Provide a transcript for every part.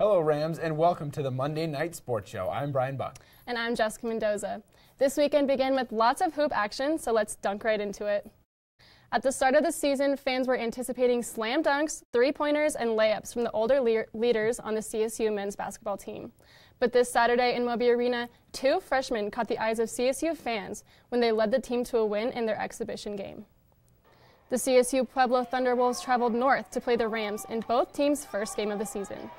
Hello, Rams, and welcome to the Monday Night Sports Show. I'm Bryan Buck. And I'm Jessica Mendoza. This weekend began with lots of hoop action, so let's dunk right into it. At the start of the season, fans were anticipating slam dunks, three-pointers, and layups from the older leaders on the CSU men's basketball team. But this Saturday in Moby Arena, two freshmen caught the eyes of CSU fans when they led the team to a win in their exhibition game. The CSU Pueblo Thunderwolves traveled north to play the Rams in both teams' first game of the season.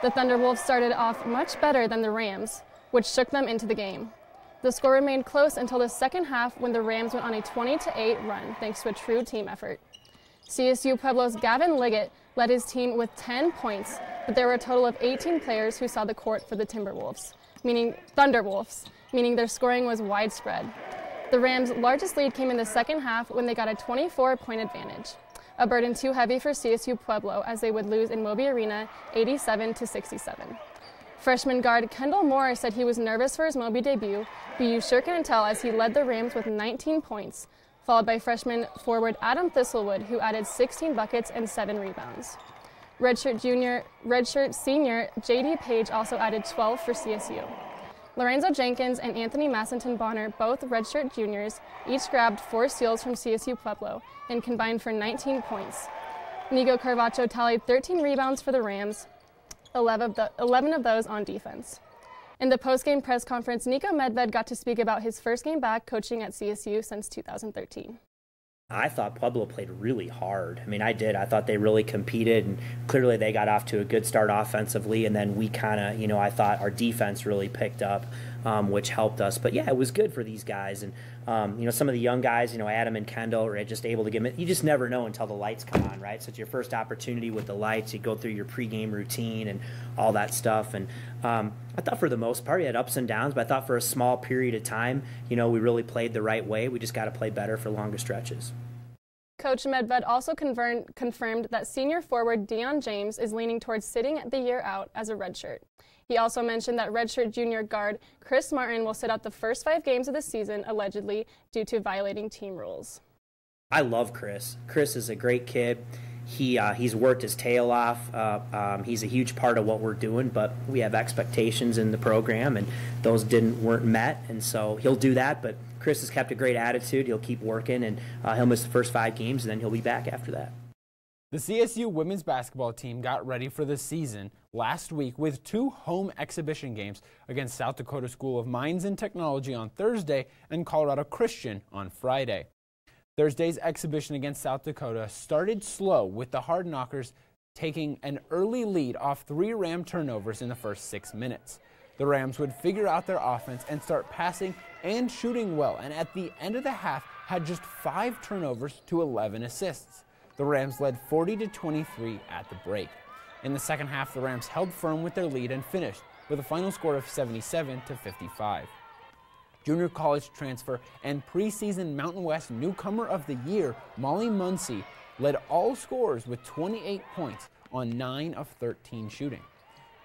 The Thunderwolves started off much better than the Rams, which shook them into the game. The score remained close until the second half when the Rams went on a 20-8 run thanks to a true team effort. CSU Pueblo's Gavin Liggett led his team with 10 points, but there were a total of 18 players who saw the court for the Thunderwolves, meaning their scoring was widespread. The Rams' largest lead came in the second half when they got a 24-point advantage, a burden too heavy for CSU Pueblo as they would lose in Moby Arena 87-67. Freshman guard Kendall Moore said he was nervous for his Moby debut, but you sure can tell as he led the Rams with 19 points, followed by freshman forward Adam Thistlewood, who added 16 buckets and 7 rebounds. Redshirt senior J.D. Page also added 12 for CSU. Lorenzo Jenkins and Anthony Massington Bonner, both redshirt juniors, each grabbed 4 steals from CSU Pueblo and combined for 19 points. Nico Carvacho tallied 13 rebounds for the Rams, 11 of those on defense. In the post-game press conference, Nico Medved got to speak about his first game back coaching at CSU since 2013. I thought Pueblo played really hard. I did. I thought they really competed, and clearly they got off to a good start offensively, and then we kind of, I thought our defense really picked up, which helped us. But, yeah, it was good for these guys. And, some of the young guys, Adam and Kendall are just able to give it. You just never know until the lights come on, right? So it's your first opportunity with the lights. You go through your pregame routine and all that stuff. And I thought for the most part, you had ups and downs, but I thought for a small period of time, we really played the right way. We just got to play better for longer stretches. Coach Medved also confirmed that senior forward Deion James is leaning towards sitting the year out as a redshirt. He also mentioned that redshirt junior guard Chris Martin will sit out the first 5 games of the season, allegedly, due to violating team rules. I love Chris. Chris is a great kid. He's worked his tail off. He's a huge part of what we're doing, but we have expectations in the program, and those weren't met, and so he'll do that. But Chris has kept a great attitude. He'll keep working, and he'll miss the first 5 games, and then he'll be back after that. The CSU women's basketball team got ready for the season last week with 2 home exhibition games against South Dakota School of Mines and Technology on Thursday and Colorado Christian on Friday. Thursday's exhibition against South Dakota started slow, with the Hard Knockers taking an early lead off 3 Ram turnovers in the first 6 minutes. The Rams would figure out their offense and start passing and shooting well, and at the end of the half had just 5 turnovers to 11 assists. The Rams led 40-23 at the break. In the second half, the Rams held firm with their lead and finished with a final score of 77-55. Junior college transfer and preseason Mountain West Newcomer of the Year, Molly Muncy, led all scorers with 28 points on 9 of 13 shooting.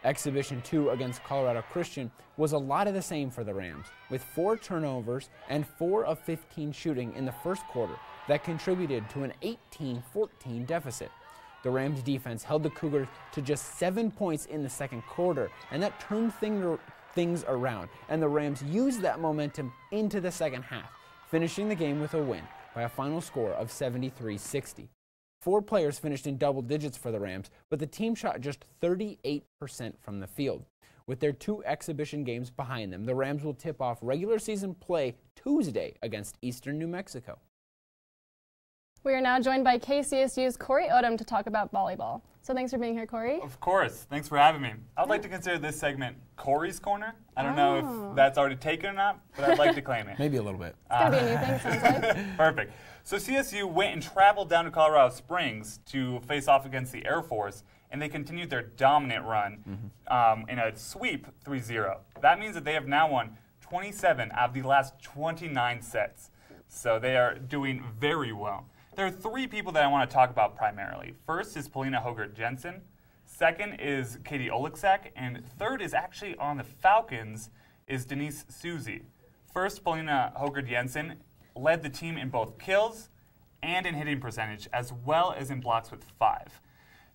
Exhibition 2 against Colorado Christian was a lot of the same for the Rams, with 4 turnovers and 4 of 15 shooting in the first quarter that contributed to an 18-14 deficit. The Rams defense held the Cougars to just 7 points in the second quarter, and that turned things around, and the Rams used that momentum into the second half, finishing the game with a win by a final score of 73-60. 4 players finished in double digits for the Rams, but the team shot just 38% from the field. With their 2 exhibition games behind them, the Rams will tip off regular season play Tuesday against Eastern New Mexico. We are now joined by KCSU's Cory Odom to talk about volleyball. So thanks for being here, Cory. Of course. Thanks for having me. I'd like to consider this segment Cory's Corner. I don't know if that's already taken or not, but I'd like to claim it. Maybe a little bit. It's going to be a new thing, sounds like. Perfect. So CSU went and traveled down to Colorado Springs to face off against the Air Force, and they continued their dominant run in a sweep 3-0. That means that they have now won 27 out of the last 29 sets. So they are doing very well. There are 3 people that I want to talk about primarily. First is Polina Hogert-Jensen. Second is Katie Oleksak. And third is actually on the Falcons is Denise Suzie. First, Polina Hogert-Jensen led the team in both kills and in hitting percentage, as well as in blocks with 5.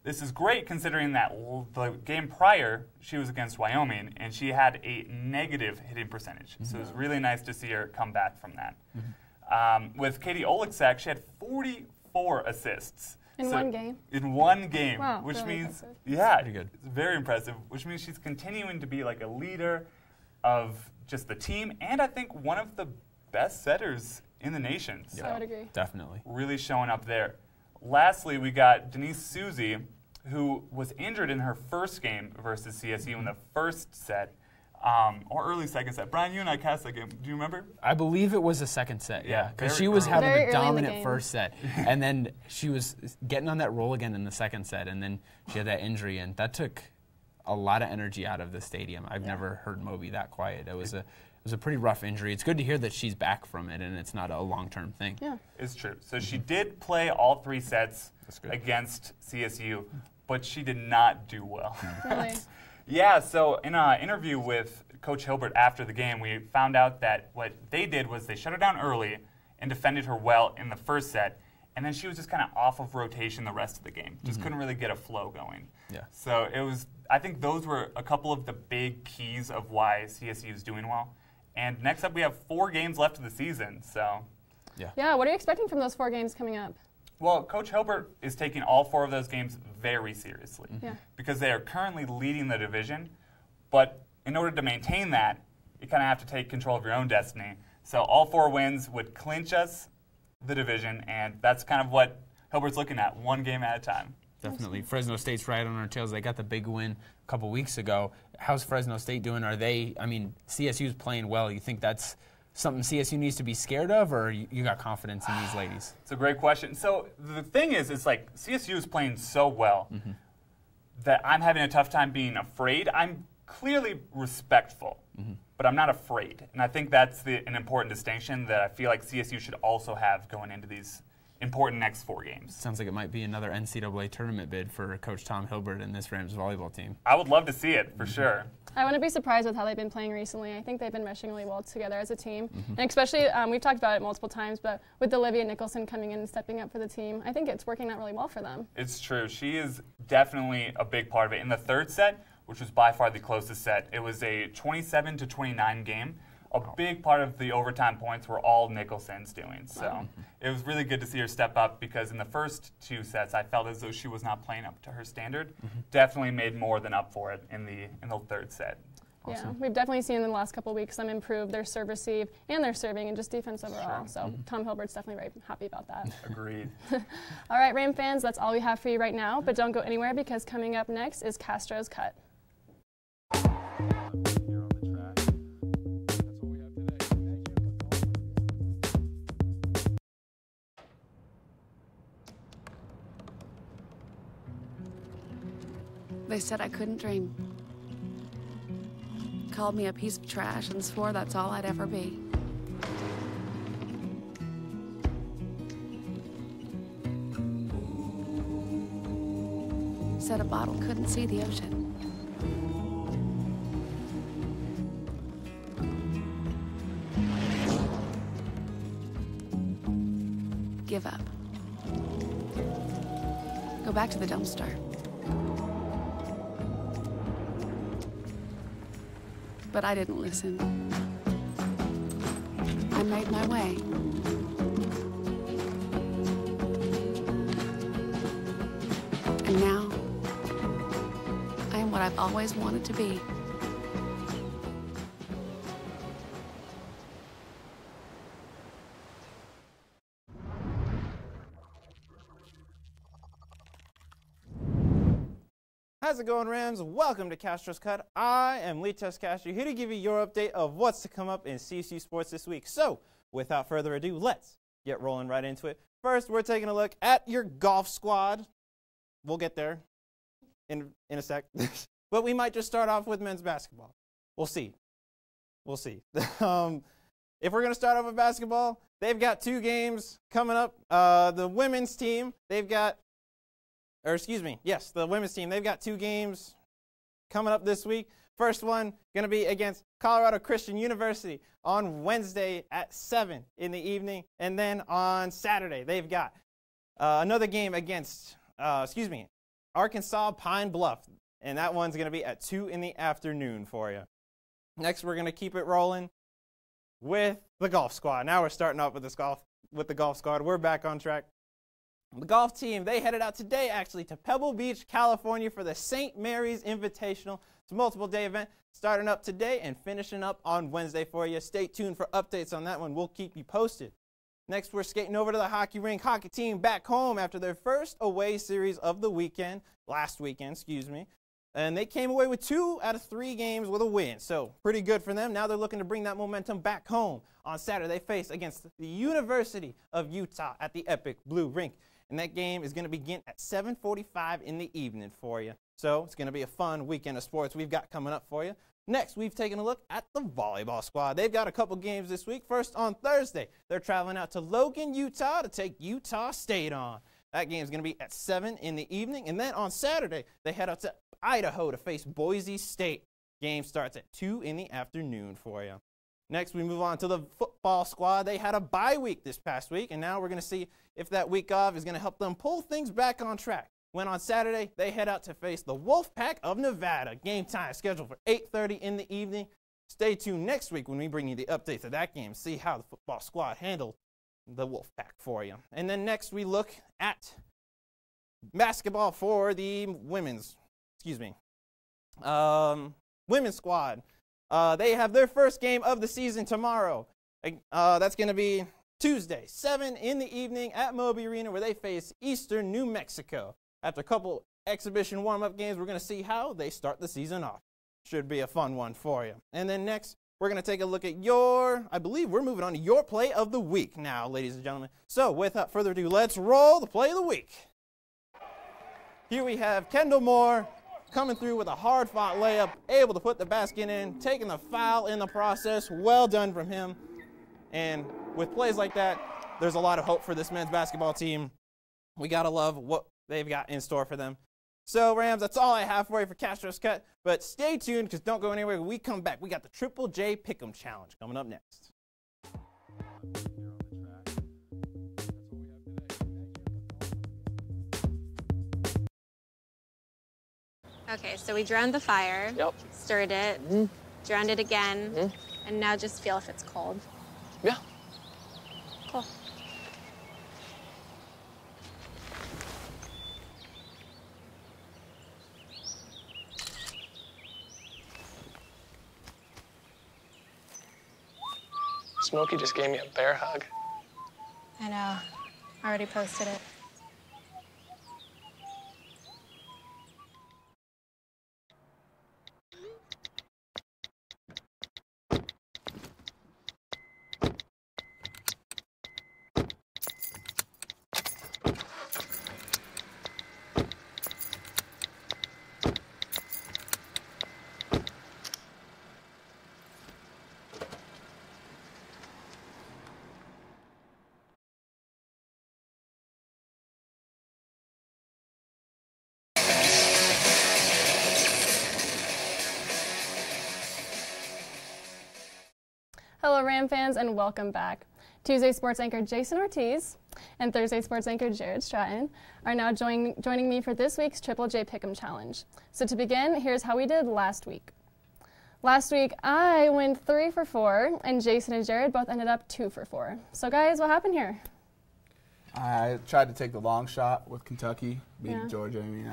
This is great considering that the game prior, she was against Wyoming, and she had a negative hitting percentage. So it was really nice to see her come back from that. With Katie Oleksak, she had 44 assists. In one game? In one game, Wow, which really means, impressive. yeah, Pretty good. it's very impressive, which means she's continuing to be like a leader of just the team, and I think one of the best setters in the nation. So I would agree. Definitely. really showing up there. Lastly, we got Denise Suzie, who was injured in her first game versus CSU in the first set, or early second set. Bryan, you and I cast that game. Do you remember? I believe it was the second set, yeah. Because very she was early. having Very a early in the dominant game. first set. And then she was getting on that roll again in the second set. And then she had that injury. And that took a lot of energy out of the stadium. I've never heard Moby that quiet. It was a pretty rough injury. It's good to hear that she's back from it and it's not a long-term thing. Yeah. It's true. So she did play all 3 sets good. against CSU, but she did not do well. Really? Yeah, so in an interview with Coach Hilbert after the game, we found out that what they did was they shut her down early and defended her well in the first set, and then she was just kind of off of rotation the rest of the game. Just couldn't really get a flow going. Yeah. So it was, I think those were a couple of the big keys of why CSU is doing well. And next up, we have 4 games left of the season, so. Yeah, what are you expecting from those 4 games coming up? Well, Coach Hilbert is taking all 4 of those games very seriously Yeah. because they are currently leading the division. But in order to maintain that, you kind of have to take control of your own destiny. So all 4 wins would clinch us the division, and that's kind of what Hilbert's looking at, 1 game at a time. Definitely. Fresno State's right on our tails. They got the big win a couple weeks ago. How's Fresno State doing? CSU's playing well. You think that's something CSU needs to be scared of, or you got confidence in these ladies? It's a great question. So the thing is, it's like CSU is playing so well that I'm having a tough time being afraid. I'm clearly respectful, but I'm not afraid. And I think that's an important distinction that I feel like CSU should also have going into these important next 4 games. Sounds like it might be another NCAA tournament bid for Coach Tom Hilbert and this Rams volleyball team. I would love to see it, for sure. I wouldn't be surprised with how they've been playing recently. I think they've been meshing really well together as a team. And especially, we've talked about it multiple times, but with Olivia Nicholson coming in and stepping up for the team, I think it's working out really well for them. It's true. She is definitely a big part of it. In the third set, which was by far the closest set, it was a 27-29 game. A big part of the overtime points were all Nicholson's doing. So it was really good to see her step up because in the first 2 sets, I felt as though she was not playing up to her standard. Definitely made more than up for it in the third set. Yeah, we've definitely seen in the last couple of weeks them improve their serve receive and their serving and just defense overall. So Tom Hilbert's definitely very happy about that. Agreed. All right, Ram fans, that's all we have for you right now. But don't go anywhere because coming up next is Castro's Cut. They said I couldn't dream. Called me a piece of trash and swore that's all I'd ever be. Said a bottle couldn't see the ocean. Give up. Go back to the dumpster. But I didn't listen. I made my way. And now, I am what I've always wanted to be. How's it going, Rams? Welcome to Castro's Cut. I am Litos Castro, here to give you your update of what's to come up in CSU sports this week. So, without further ado, let's get rolling right into it. First, we're taking a look at your golf squad. We'll get there in a sec. But we might just start off with men's basketball. We'll see. We'll see. If we're going to start off with basketball, they've got 2 games coming up. The women's team, the women's team, they've got 2 games coming up this week. First one going to be against Colorado Christian University on Wednesday at 7 in the evening. And then on Saturday, they've got another game against, Arkansas Pine Bluff, and that one's going to be at 2 in the afternoon for you. Next, we're going to keep it rolling with the golf squad. Now we're starting off with the golf squad. We're back on track. The golf team, they headed out today, actually, to Pebble Beach, California for the St. Mary's Invitational. It's a multiple-day event starting up today and finishing up on Wednesday for you. Stay tuned for updates on that one. We'll keep you posted. Next, we're skating over to the hockey rink. Hockey team back home after their first away series of the weekend, last weekend, excuse me. And they came away with 2 out of 3 games with a win. So pretty good for them. Now they're looking to bring that momentum back home. On Saturday, they face against the University of Utah at the Epic Blue Rink. And that game is going to begin at 7:45 in the evening for you. So it's going to be a fun weekend of sports we've got coming up for you. Next, we've taken a look at the volleyball squad. They've got a couple games this week. First, on Thursday, they're traveling out to Logan, Utah to take Utah State on. That game is going to be at 7 in the evening. And then on Saturday, they head out to Idaho to face Boise State. Game starts at 2 in the afternoon for you. Next, we move on to the football squad. They had a bye week this past week, and now we're going to see if that week off is going to help them pull things back on track. When on Saturday, they head out to face the Wolfpack of Nevada. Game time scheduled for 8:30 in the evening. Stay tuned next week when we bring you the updates of that game, see how the football squad handled the Wolfpack for you. And then next, we look at basketball for the women's squad. They have their first game of the season tomorrow. That's going to be Tuesday, 7 in the evening at Moby Arena, where they face Eastern New Mexico. After a couple exhibition warm-up games, we're going to see how they start the season off. Should be a fun one for you. And then next, we're going to take a look at I believe we're moving on to your play of the week now, ladies and gentlemen. So without further ado, let's roll the play of the week. Here we have Kendall Moore coming through with a hard-fought layup, able to put the basket in, taking the foul in the process. Well done from him. And with plays like that, there's a lot of hope for this men's basketball team. We got to love what they've got in store for them. So, Rams, that's all I have for you for Castro's Cut. But stay tuned, because don't go anywhere. When we come back, we got the Triple J Pick'em Challenge coming up next. Okay, so we drowned the fire, stirred it, drowned it again, and now just feel if it's cold. Yeah. Cool. Smokey just gave me a bear hug. I know. I already posted it. Hello, Ram fans, and welcome back. Tuesday sports anchor Jason Ortiz and Thursday sports anchor Jared Stratton are now joining me for this week's Triple J Pick'em Challenge. So to begin, here's how we did last week. Last week, I went 3 for 4, and Jason and Jared both ended up 2 for 4. So guys, what happened here? I tried to take the long shot with Kentucky, beating Georgia. I mean,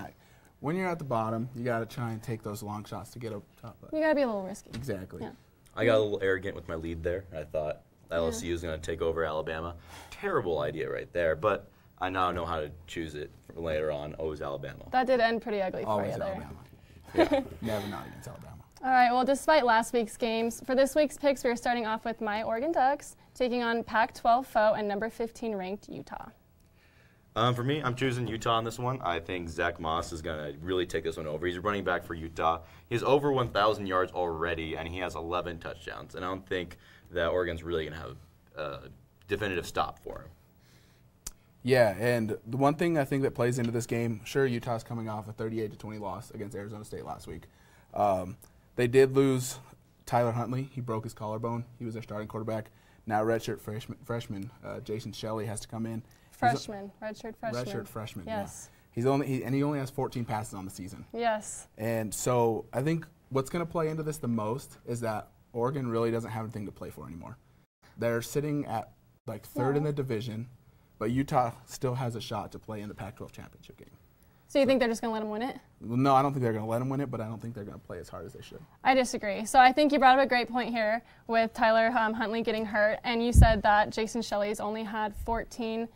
when you're at the bottom, you got to try and take those long shots to get up top. You got to be a little risky. Exactly. Yeah. I got a little arrogant with my lead there. I thought LSU was going to take over Alabama. Terrible idea right there, but I now know how to choose it for later on. Always Alabama. That did end pretty ugly Always for you Alabama. there. Yeah, never not against Alabama. All right, well, despite last week's games, for this week's picks, we're starting off with my Oregon Ducks taking on Pac-12 foe and number 15 ranked Utah. For me, I'm choosing Utah on this one. I think Zach Moss is going to really take this one over. He's running back for Utah. He has over 1,000 yards already, and he has 11 touchdowns. And I don't think that Oregon's really going to have a definitive stop for him. Yeah, and the one thing I think that plays into this game, sure, Utah's coming off a 38-20 loss against Arizona State last week. They did lose Tyler Huntley. He broke his collarbone. He was their starting quarterback. Now redshirt freshman Jason Shelley has to come in. Redshirt freshman. Redshirt freshman, yes. yeah. He only has 14 passes on the season. Yes. And so I think what's going to play into this the most is that Oregon really doesn't have anything to play for anymore. They're sitting at like third in the division, but Utah still has a shot to play in the Pac-12 championship game. So you think they're just going to let him win it? No, I don't think they're going to let him win it, but I don't think they're going to play as hard as they should. I disagree. So I think you brought up a great point here with Tyler Huntley getting hurt, and you said that Jason Shelley's only had 14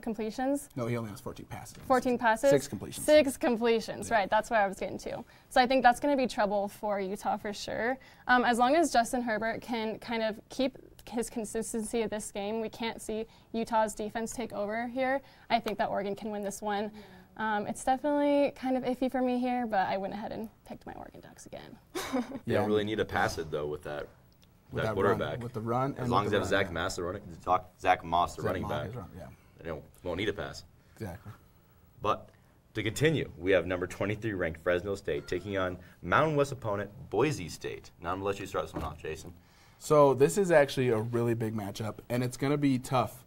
completions. No, he only has 14 passes. 14 passes? 6 completions. 6 completions, right. That's where I was getting to. So I think that's going to be trouble for Utah for sure. As long as Justin Herbert can kind of keep his consistency of this game, we can't see Utah's defense take over here. I think that Oregon can win this one. It's definitely kind of iffy for me here, but I went ahead and picked my Oregon Ducks again. You don't really need to pass it, though, with that quarterback. Run, with the run. As long as you have Zach Moss, the running back. Yeah. They won't need a pass. Exactly. But to continue, we have number 23 ranked Fresno State taking on Mountain West opponent Boise State. Now I'm going to let you start this one off, Jason. So this is actually a really big matchup, and it's going to be tough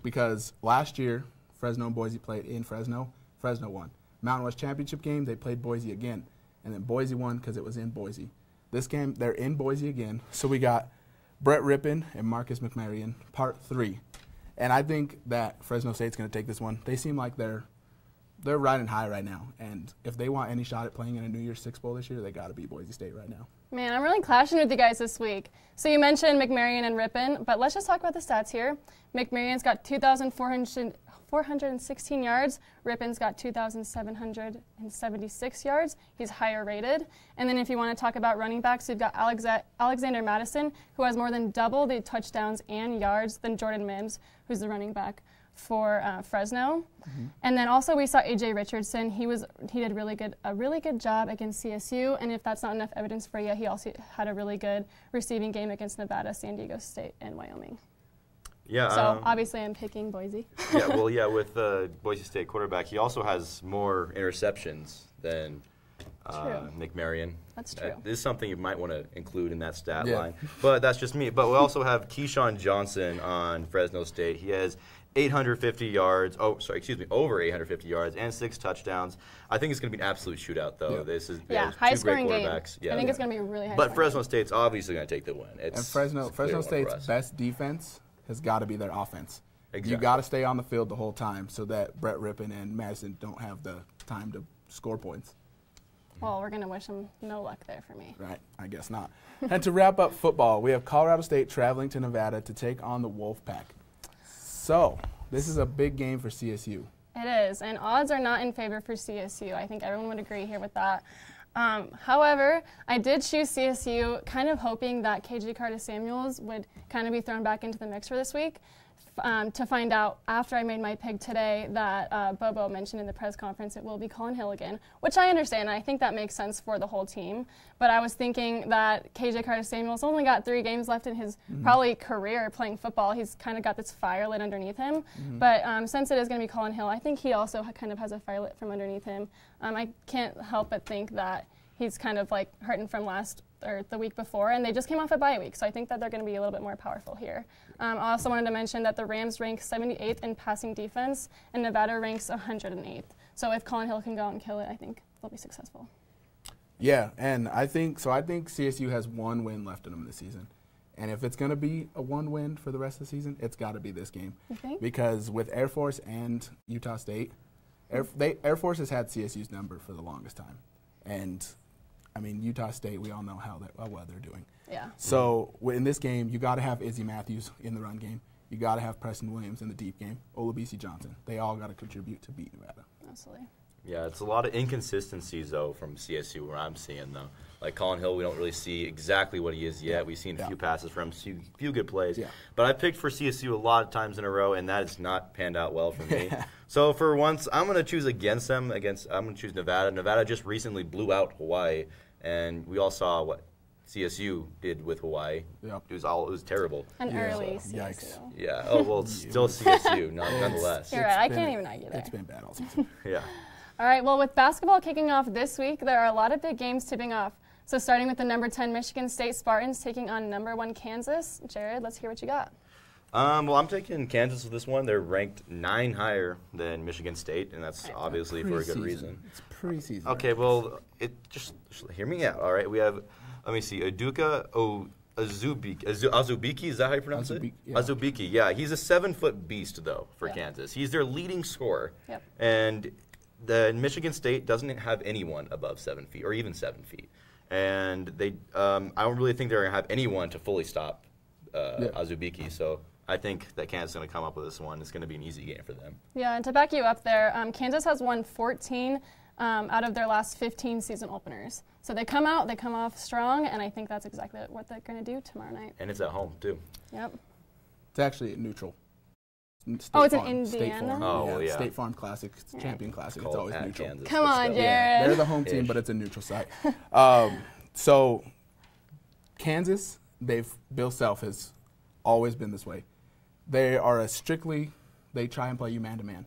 because last year Fresno and Boise played in Fresno. Fresno won. Mountain West championship game, they played Boise again, and then Boise won because it was in Boise. This game, they're in Boise again, so we got Brett Rippon and Marcus McMarion, part 3. And I think that Fresno State's going to take this one. They seem like they're riding high right now, and if they want any shot at playing in a New Year's Six Bowl this year, they got to beat Boise State right now. Man, I'm really clashing with you guys this week. So you mentioned McMarion and Rippon, but let's just talk about the stats here. McMarion's got 2,416 yards. Rippon's got 2,776 yards. He's higher rated. And then if you want to talk about running backs, you've got Alexander Madison, who has more than double the touchdowns and yards than Jordan Mims, who's the running back for Fresno. Mm-hmm. And then also we saw A.J. Richardson. He did a really good job against CSU, and if that's not enough evidence for you, he also had a really good receiving game against Nevada, San Diego State, and Wyoming. Yeah. So obviously I'm picking Boise. With Boise State quarterback, he also has more interceptions than McMarion. That's true. This is something you might want to include in that stat line. But that's just me. But we also have Keyshawn Johnson on Fresno State. He has 850 yards. Over 850 yards and 6 touchdowns. I think it's going to be an absolute shootout, though. Yeah. This is high-scoring game. I think it's going to be really high. But Fresno State's obviously going to take the win. And Fresno State's best defense has got to be their offense. Exactly. You got to stay on the field the whole time so that Brett Rippon and Madison don't have the time to score points. Well, we're going to wish them no luck there for me. Right, I guess not. And to wrap up football, we have Colorado State traveling to Nevada to take on the Wolfpack. So, this is a big game for CSU. It is, and odds are not in favor for CSU. I think everyone would agree here with that. However, I did choose CSU kind of hoping that KJ Carter-Samuels would kind of be thrown back into the mix for this week. To find out after I made my pick today that Bobo mentioned in the press conference it will be Colin Hill again, which I understand. I think that makes sense for the whole team. But I was thinking that KJ Carter-Samuels only got 3 games left in his probably career playing football. He's kind of got this fire lit underneath him. But since it is going to be Colin Hill, I think he also kind of has a fire lit from underneath him. I can't help but think that he's kind of like hurting from the week before, and they just came off a bye week, so I think that they're going to be a little bit more powerful here. I also wanted to mention that the Rams rank 78th in passing defense, and Nevada ranks 108th. So if Colin Hill can go out and kill it, I think they'll be successful. Yeah, and I think CSU has 1 win left in them this season. And if it's going to be a 1 win for the rest of the season, it's got to be this game. You think? Because with Air Force and Utah State, Air Force has had CSU's number for the longest time. And I mean, Utah State, we all know how well they're doing. Yeah. So in this game, you got to have Izzy Matthews in the run game. You got to have Preston Williams in the deep game. Olabisi Johnson. They all got to contribute to beat Nevada. Absolutely. Yeah, it's a lot of inconsistencies, though, from CSU where I'm seeing, though. Like Colin Hill, we don't really see exactly what he is yet. We've seen a few passes from him, a few good plays. Yeah. But I picked for CSU a lot of times in a row, and that has not panned out well for me. So for once, I'm going to choose against them. I'm going to choose Nevada. Nevada just recently blew out Hawaii. And we all saw what CSU did with Hawaii. Yep. It was terrible. An early CSU. Yikes. Yeah. Oh, well, it's still CSU, nonetheless. You're right. I can't even argue there. It's been bad all season. Yeah. All right. Well, with basketball kicking off this week, there are a lot of big games tipping off. So starting with the number 10 Michigan State Spartans taking on number 1 Kansas. Jared, let's hear what you got. Well, I'm taking Kansas with this one. They're ranked 9 higher than Michigan State, and that's obviously for a good reason. It's preseason. Okay, well, just hear me out. All right, we have, let me see, Udoka Azubike, is that how you pronounce it? Yeah. Azubike, yeah. He's a 7-foot beast, though, for Kansas. He's their leading scorer. Yep. And the Michigan State doesn't have anyone above 7 feet, or even 7 feet. And they, I don't really think they're going to have anyone to fully stop Azubike, so I think that Kansas is going to come up with this one. It's going to be an easy game for them. Yeah, and to back you up there, Kansas has won 14 out of their last 15 season openers. So they come off strong, and I think that's exactly what they're going to do tomorrow night. And it's at home, too. Yep. It's actually neutral. It's in Indiana? Oh, yeah. State Farm Classic, Champion Classic. It's always neutral. Kansas, come on, Jared. Yeah, they're the home team, but it's a neutral site. So Kansas, Bill Self has always been this way. They are they try and play you man-to-man,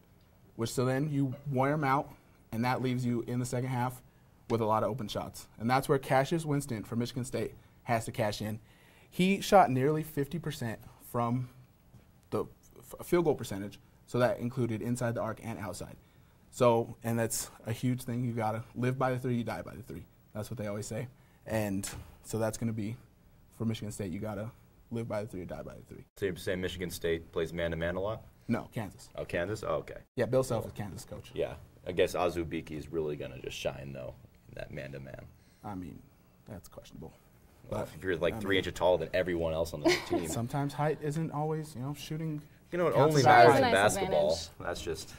which so then you wear them out, and that leaves you in the second half with a lot of open shots. And that's where Cassius Winston from Michigan State has to cash in. He shot nearly 50% from the field goal percentage, so that included inside the arc and outside. So, and that's a huge thing. You got to live by the 3, you die by the 3. That's what they always say. And so that's going to be, for Michigan State, you got to live by the 3 or die by the 3. So you're saying Michigan State plays man-to-man a lot? No, Kansas. Oh, Kansas? Oh, okay. Yeah, Bill Self is Kansas coach. Yeah. I guess Azubike is really going to just shine, though, in that man-to-man. I mean, that's questionable. Well, But if you're like 3 inches taller than everyone else on the team. sometimes height isn't always, shooting. You know, it counts only as matters height. in Nice basketball. advantage. That's just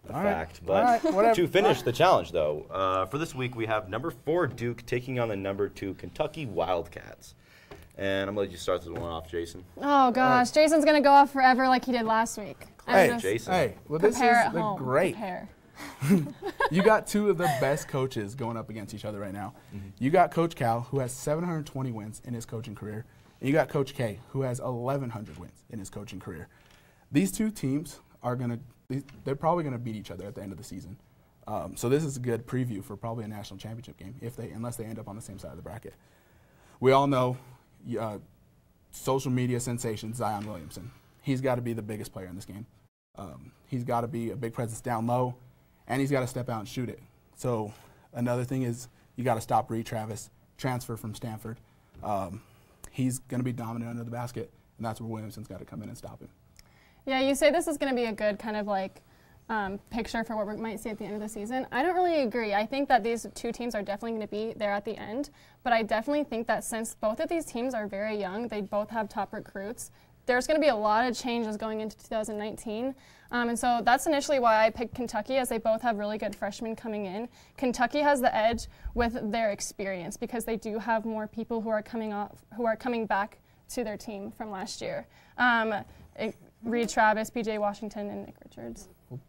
a All right. fact. All But right, whatever. to finish the challenge, though, for this week we have number 4 Duke taking on the number 2 Kentucky Wildcats. And I'm going to let you start this one off, Jason. Oh, gosh. Jason's going to go off forever like he did last week. Jason. Hey, well, this is Prepare at home. great. Prepare. You got 2 of the best coaches going up against each other right now. You got Coach Cal, who has 720 wins in his coaching career, and you got Coach K, who has 1,100 wins in his coaching career. These 2 teams they're probably going to beat each other at the end of the season. So this is a good preview for probably a national championship game, unless they end up on the same side of the bracket. We all know social media sensation Zion Williamson. He's got to be the biggest player in this game. He's got to be a big presence down low, and he's got to step out and shoot it. So another thing is you got to stop Reed Travis, transfer from Stanford. He's going to be dominant under the basket, and that's where Williamson's got to come in and stop him. Yeah, you say this is going to be a good kind of picture for what we might see at the end of the season. I don't really agree. I think that these 2 teams are definitely going to be there at the end, but I definitely think that since both of these teams are very young, they both have top recruits, there's going to be a lot of changes going into 2019. And so that's initially why I picked Kentucky, as they both have really good freshmen coming in. Kentucky has the edge with their experience because they do have more people who are coming back to their team from last year. Reed Travis, PJ Washington, and Nick Richards.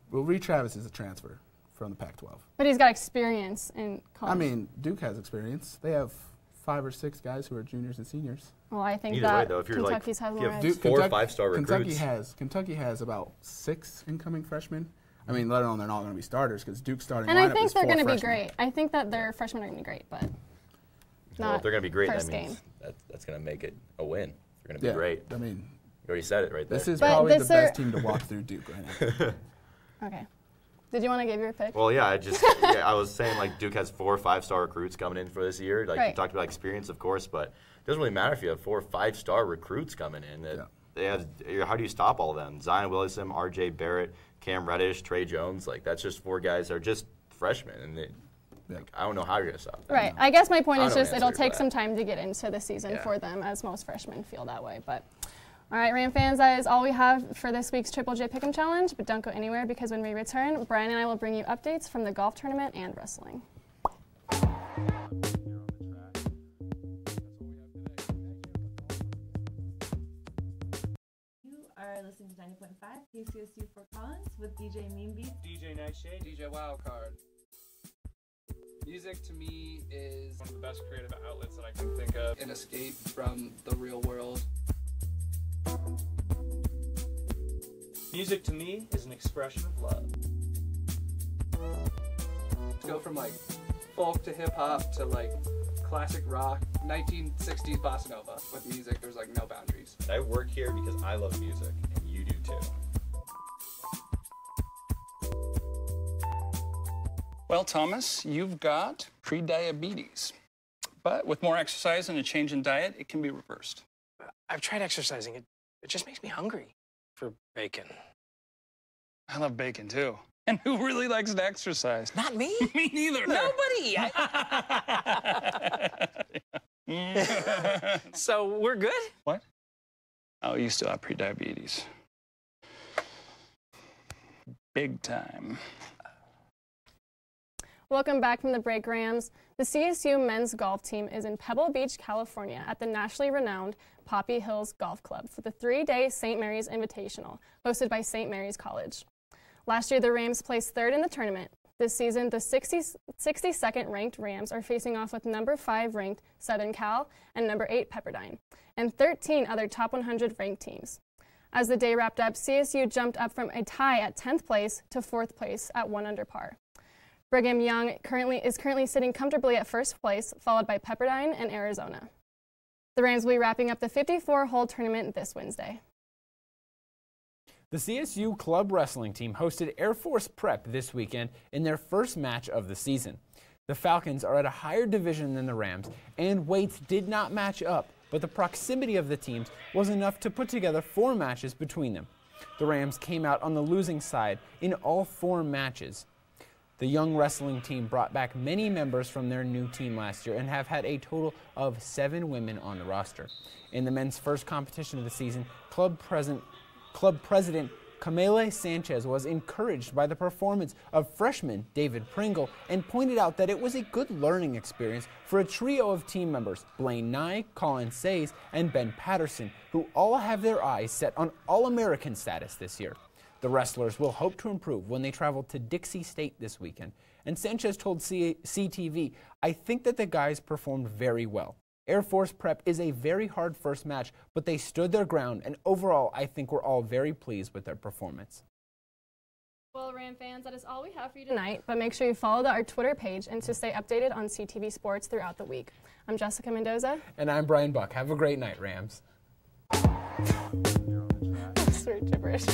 Well, Reed Travis is a transfer from the Pac-12. But he's got experience in college. I mean, Duke has experience. They have 5 or 6 guys who are juniors and seniors. Well, I think Either that way, though, if you're Kentucky's has more edge. Duke, 4 or 5-star recruits. Kentucky has about 6 incoming freshmen. I mean, let alone they're not going to be starters because Duke's starting and lineup I think is they're 4 going to be freshmen. great. I think that their freshmen are going to be great, but Well, if they're going to be great, that first means game. that's going to make it a win. They're going to be great. I mean, you already said it right there. this is But probably this the best team to walk through Duke right now. Okay. Did you want to give your pick? Well, yeah, I was saying Duke has 4 or 5-star recruits coming in for this year. You talked about experience, of course, but it doesn't really matter if you have 4 or 5-star recruits coming in. They have. How do you stop all of them? Zion Williamson, R.J. Barrett, Cam Reddish, Trey Jones. That's just 4 guys that are just freshmen, and I don't know how you're going to stop them. Right. I guess my point is just it'll answer take that. some time to get into the season for them, as most freshmen feel that way. But all right, Ram fans, that is all we have for this week's Triple J Pick'em Challenge. But don't go anywhere because when we return, Bryan and I will bring you updates from the golf tournament and wrestling. You are listening to 90.5 KCSU Fort Collins with DJ Meanbeat, DJ Nightshade, DJ Wildcard. Music to me is one of the best creative outlets that I can think of. An escape from the real world. Music to me is an expression of love. To go from folk to hip hop to classic rock, 1960s bossa nova. With music, there's no boundaries. I work here because I love music, and you do too. Well, Thomas, you've got pre-diabetes. But with more exercise and a change in diet, it can be reversed. I've tried exercising. It just makes me hungry for bacon. I love bacon, too. And who really likes to exercise? Not me. Me neither. Nobody. So we're good? What? Oh, you still have pre-diabetes. Big time. Welcome back from the break, Rams. The CSU men's golf team is in Pebble Beach, California at the nationally renowned Poppy Hills Golf Club for the 3-day St. Mary's Invitational, hosted by St. Mary's College. Last year, the Rams placed third in the tournament. This season, the 62nd ranked Rams are facing off with number 5 ranked Southern Cal and number 8 Pepperdine, and 13 other top 100 ranked teams. As the day wrapped up, CSU jumped up from a tie at 10th place to 4th place at 1 under par. Brigham Young is currently sitting comfortably at first place, followed by Pepperdine and Arizona. The Rams will be wrapping up the 54-hole tournament this Wednesday. The CSU club wrestling team hosted Air Force Prep this weekend in their first match of the season. The Falcons are at a higher division than the Rams, and weights did not match up, but the proximity of the teams was enough to put together 4 matches between them. The Rams came out on the losing side in all 4 matches. The young wrestling team brought back many members from their new team last year and have had a total of 7 women on the roster. In the men's first competition of the season, Club President Camille Sanchez was encouraged by the performance of freshman David Pringle and pointed out that it was a good learning experience for a trio of team members, Blaine Nye, Colin Sayes, and Ben Patterson, who all have their eyes set on All-American status this year. The wrestlers will hope to improve when they travel to Dixie State this weekend. And Sanchez told CTV, "I think that the guys performed very well. Air Force Prep is a very hard first match, but they stood their ground, and overall, I think we're all very pleased with their performance." Well, Ram fans, that is all we have for you tonight, but make sure you follow our Twitter page and to stay updated on CTV Sports throughout the week. I'm Jessica Mendoza. And I'm Bryan Buck. Have a great night, Rams. Sweet gibberish.